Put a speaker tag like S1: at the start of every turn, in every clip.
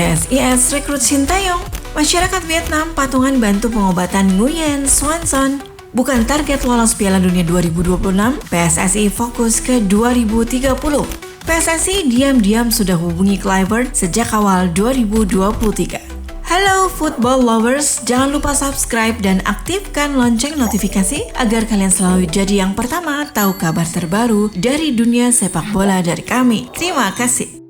S1: PSIS rekrut Shin Tae-yong. Masyarakat Vietnam patungan bantu pengobatan Nguyen Xuan Son. Bukan target lolos Piala Dunia 2026, PSSI fokus ke 2030. PSSI diam-diam sudah hubungi Kluivert sejak awal 2023. Halo football lovers, jangan lupa subscribe dan aktifkan lonceng notifikasi agar kalian selalu jadi yang pertama tahu kabar terbaru dari dunia sepak bola dari kami. Terima kasih.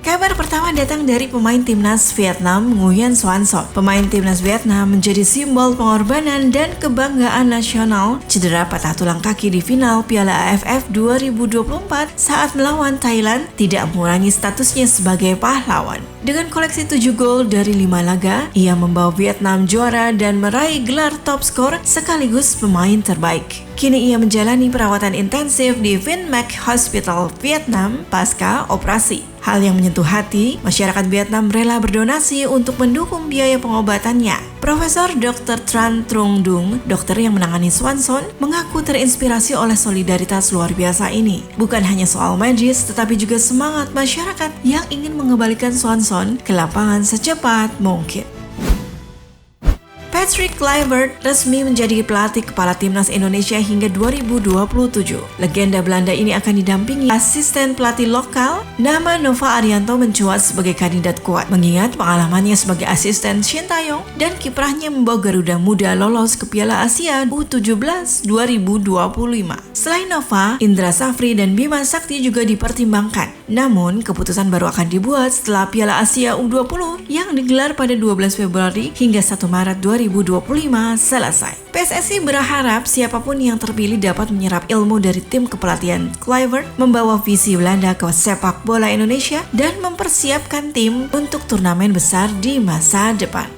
S1: Kabar pertama datang dari pemain timnas Vietnam, Nguyen Xuan Son. Pemain timnas Vietnam menjadi simbol pengorbanan dan kebanggaan nasional cedera patah tulang kaki di final Piala AFF 2024 saat melawan Thailand tidak mengurangi statusnya sebagai pahlawan. Dengan koleksi 7 gol dari 5 laga, ia membawa Vietnam juara dan meraih gelar top skor sekaligus pemain terbaik. Kini ia menjalani perawatan intensif di Vinmec Hospital Vietnam pasca operasi. Hal yang menyentuh hati, masyarakat Vietnam rela berdonasi untuk mendukung biaya pengobatannya. Profesor Dr. Tran Trung Dung, dokter yang menangani Xuan Son, mengaku terinspirasi oleh solidaritas luar biasa ini. Bukan hanya soal medis, tetapi juga semangat masyarakat yang ingin mengembalikan Xuan Son ke lapangan secepat mungkin. Patrick Kluivert resmi menjadi pelatih kepala timnas Indonesia hingga 2027. Legenda Belanda ini akan didampingi asisten pelatih lokal. Nama Nova Arianto mencuat sebagai kandidat kuat, mengingat pengalamannya sebagai asisten Shin Tae-yong dan kiprahnya membawa Garuda Muda lolos ke Piala Asia U17 2025. Selain Nova, Indra Safri dan Bima Sakti juga dipertimbangkan. Namun, keputusan baru akan dibuat setelah Piala Asia U20 yang digelar pada 12 Februari hingga 1 Maret 2025 selesai. PSSI berharap siapapun yang terpilih dapat menyerap ilmu dari tim kepelatihan Kluivert, membawa visi Belanda ke sepak bola Indonesia, dan mempersiapkan tim untuk turnamen besar di masa depan.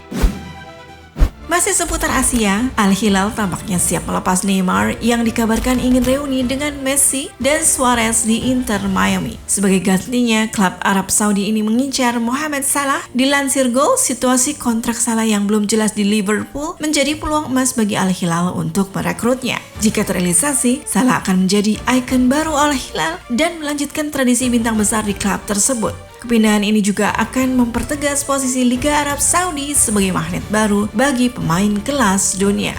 S1: Masih seputar Asia, Al Hilal tampaknya siap melepas Neymar yang dikabarkan ingin reuni dengan Messi dan Suarez di Inter Miami. Sebagai gantinya, klub Arab Saudi ini mengincar Mohamed Salah. Dilansir Goal, situasi kontrak Salah yang belum jelas di Liverpool menjadi peluang emas bagi Al Hilal untuk merekrutnya. Jika terrealisasi, Salah akan menjadi ikon baru Al Hilal dan melanjutkan tradisi bintang besar di klub tersebut. Kepindahan ini juga akan mempertegas posisi Liga Arab Saudi sebagai magnet baru bagi pemain kelas dunia.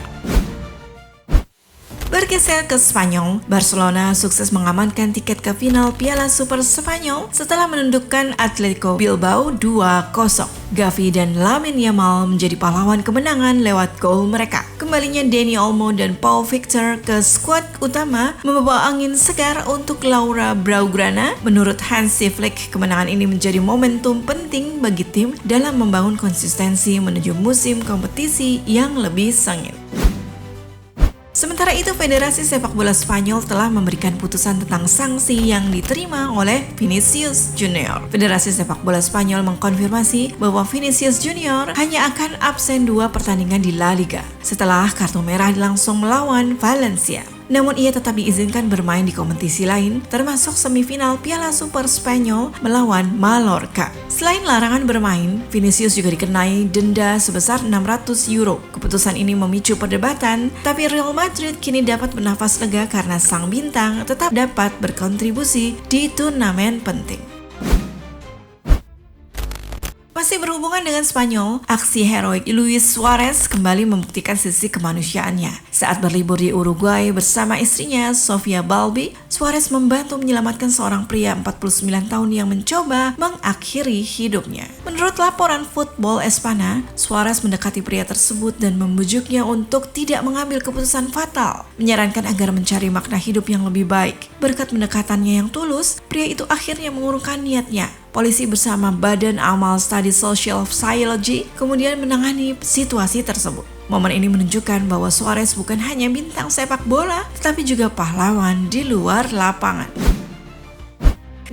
S1: Bergeser ke Spanyol, Barcelona sukses mengamankan tiket ke final Piala Super Spanyol setelah menundukkan Atletico Bilbao 2-0. Gavi dan Lamine Yamal menjadi pahlawan kemenangan lewat gol mereka. Kembalinya Dani Olmo dan Pau Victor ke skuad utama membawa angin segar untuk Laura Blaugrana. Menurut Hansi Flick, kemenangan ini menjadi momentum penting bagi tim dalam membangun konsistensi menuju musim kompetisi yang lebih sengit. Sementara itu, Federasi Sepak Bola Spanyol telah memberikan putusan tentang sanksi yang diterima oleh Vinicius Junior. Federasi Sepak Bola Spanyol mengkonfirmasi bahwa Vinicius Junior hanya akan absen 2 pertandingan di La Liga setelah kartu merah langsung melawan Valencia. Namun ia tetap diizinkan bermain di kompetisi lain, termasuk semifinal Piala Super Spanyol melawan Mallorca. Selain larangan bermain, Vinicius juga dikenai denda sebesar €600. Keputusan ini memicu perdebatan, tapi Real Madrid kini dapat bernafas lega karena sang bintang tetap dapat berkontribusi di turnamen penting. Masih berhubungan dengan Spanyol, aksi heroik Luis Suarez kembali membuktikan sisi kemanusiaannya. Saat berlibur di Uruguay bersama istrinya, Sofia Balbi, Suarez membantu menyelamatkan seorang pria 49 tahun yang mencoba mengakhiri hidupnya. Menurut laporan Football Espana, Suarez mendekati pria tersebut dan membujuknya untuk tidak mengambil keputusan fatal, menyarankan agar mencari makna hidup yang lebih baik. Berkat pendekatannya yang tulus, pria itu akhirnya mengurungkan niatnya. Polisi bersama Badan Amal Study Social Psychology kemudian menangani situasi tersebut. Momen ini menunjukkan bahwa Suarez bukan hanya bintang sepak bola, tetapi juga pahlawan di luar lapangan.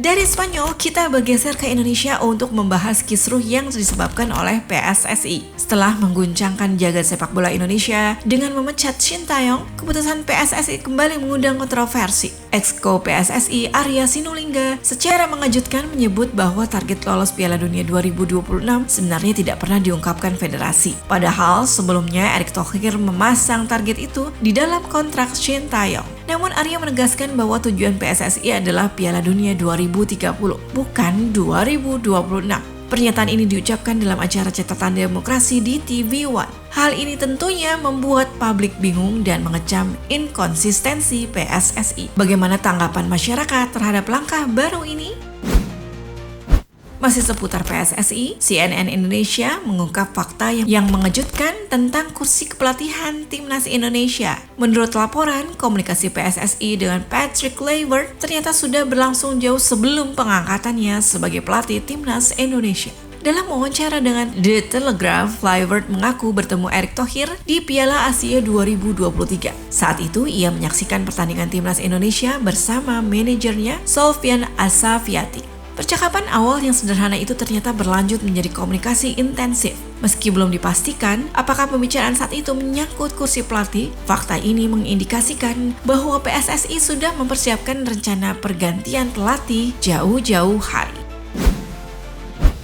S1: Dari Spanyol, kita bergeser ke Indonesia untuk membahas kisruh yang disebabkan oleh PSSI. Setelah mengguncangkan jagat sepak bola Indonesia dengan memecat Shin Tae-yong, keputusan PSSI kembali mengundang kontroversi. Exco PSSI Arya Sinulinga secara mengejutkan menyebut bahwa target lolos Piala Dunia 2026 sebenarnya tidak pernah diungkapkan federasi. Padahal sebelumnya Erick Thohir memasang target itu di dalam kontrak Shin Tae-yong. Namun Arya menegaskan bahwa tujuan PSSI adalah Piala Dunia 2030, bukan 2026. Pernyataan ini diucapkan dalam acara Catatan Demokrasi di TV One. Hal ini tentunya membuat publik bingung dan mengecam inkonsistensi PSSI. Bagaimana tanggapan masyarakat terhadap langkah baru ini? Masih seputar PSSI, CNN Indonesia mengungkap fakta yang mengejutkan tentang kursi kepelatihan Timnas Indonesia. Menurut laporan, komunikasi PSSI dengan Patrick Kluivert ternyata sudah berlangsung jauh sebelum pengangkatannya sebagai pelatih Timnas Indonesia. Dalam wawancara dengan The Telegraph, Kluivert mengaku bertemu Erick Thohir di Piala Asia 2023. Saat itu, ia menyaksikan pertandingan Timnas Indonesia bersama manajernya Sofyan Asafiati. Percakapan awal yang sederhana itu ternyata berlanjut menjadi komunikasi intensif. Meski belum dipastikan apakah pembicaraan saat itu menyangkut kursi pelatih, fakta ini mengindikasikan bahwa PSSI sudah mempersiapkan rencana pergantian pelatih jauh-jauh hari.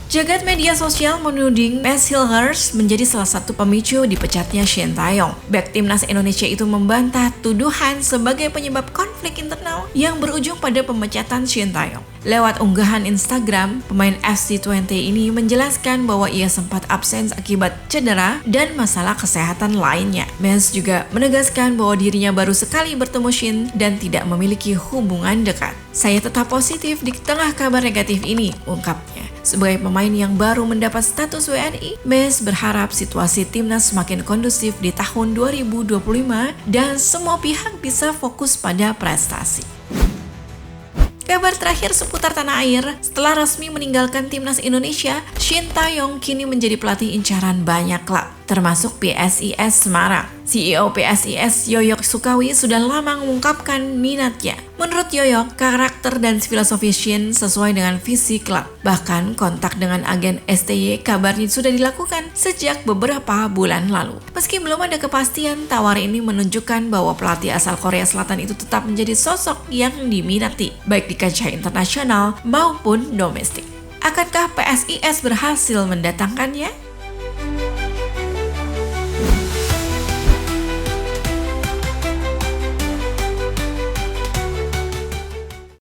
S1: Jagat media sosial menuding Max Hilgers menjadi salah satu pemicu dipecatnya Shin Tae-yong. Bek Timnas Indonesia itu membantah tuduhan sebagai penyebab konflik internal yang berujung pada pemecatan Shin Tae-yong. Lewat unggahan Instagram, pemain FC20 ini menjelaskan bahwa ia sempat absen akibat cedera dan masalah kesehatan lainnya. Max juga menegaskan bahwa dirinya baru sekali bertemu Shin dan tidak memiliki hubungan dekat. Saya tetap positif di tengah kabar negatif ini, ungkapnya. Sebagai pemain yang baru mendapat status WNI, Max berharap situasi timnas semakin kondusif di tahun 2025 dan semua pihak bisa fokus pada prestasi. Kabar terakhir seputar tanah air, setelah resmi meninggalkan Timnas Indonesia, Shin Tae-yong kini menjadi pelatih incaran banyak klub, termasuk PSIS Semarang. CEO PSIS Yoyok Sukawi sudah lama mengungkapkan minatnya. Menurut Yoyok, karakter dan filosofi Shin sesuai dengan visi klub. Bahkan kontak dengan agen STY kabarnya sudah dilakukan sejak beberapa bulan lalu. Meski belum ada kepastian, tawaran ini menunjukkan bahwa pelatih asal Korea Selatan itu tetap menjadi sosok yang diminati, baik di kancah internasional maupun domestik. Akankah PSIS berhasil mendatangkannya?